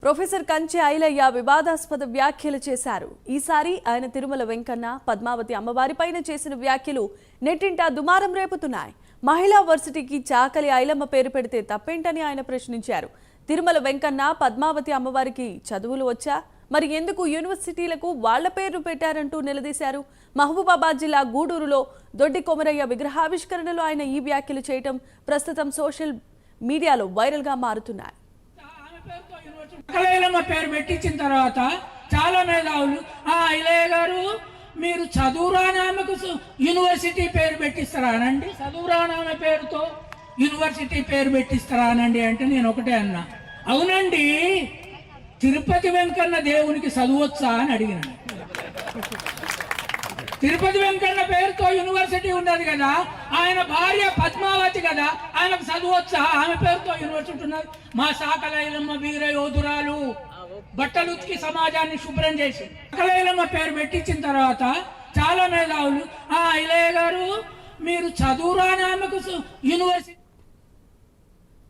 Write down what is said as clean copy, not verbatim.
Professor కంచె ఐలయ్య వివాదాస్పద వ్యాఖ్యలు చేశారు. ఈసారి ఆయన తిరుమల వెంకన్న, పద్మావతి అమ్మవారిపైన చేసిన వ్యాఖ్యలు నెట్టింట దుమారం రేపుతున్నాయి. మహిళా వర్సిటీకి చాకలి ఐలమ్మ పేరు పెడితే తప్పేంటని ఆయన ప్రశ్నించారు. తిరుమల వెంకన్న, పద్మావతి అమ్మవారికి చదువులు వచ్చా? మరి ఎందుకు యూనివర్సిటీలకు వాళ్ల పేరు పెట్టారంటూ నిలదీశారు. మహబూబాబాద్ జిల్లా గూడూరులో దొడ్డి కొమరయ్య విగ్రహావిష్కరణలో ఆయన ఈ వ్యాఖ్యలు చేయటం ప్రస్తుతం సోషల్ మీడియాలో వైరల్ గా మారుతున్నాయి. ఐలమ్మ పేరు పెట్టించిన తర్వాత చాలా మేధావులు ఐలయ్య గారు మీరు చదువురానామకు యూనివర్సిటీ పేరు పెట్టిస్తారా అనండి, చదువురానామ పేరుతో యూనివర్సిటీ పేరు పెట్టిస్తారా అనండి అంటే నేను ఒకటే అన్నా, అవునండి తిరుపతి వెంకన్న దేవునికి చదువొచ్చా అని అడిగినాను. తిరుపతి వెంకన్న పేరుతో యూనివర్సిటీ ఉన్నది కదా, ఆయన భార్య పద్మావతి కదా, ఆయనకు చదువొచ్చా? ఆమె పేరుతో యూనివర్సిటీ ఉన్నది. మా సాకలైలమ్మ వీర యోధురాలు, బట్టలు ఉతికి సమాజాన్ని శుభ్రం చేసి సాకలైలమ్మ పేరు పెట్టించిన తర్వాత చాలా మేధావులు ఐలయ్య గారు మీరు చదువురానామకు యూనివర్సిటీ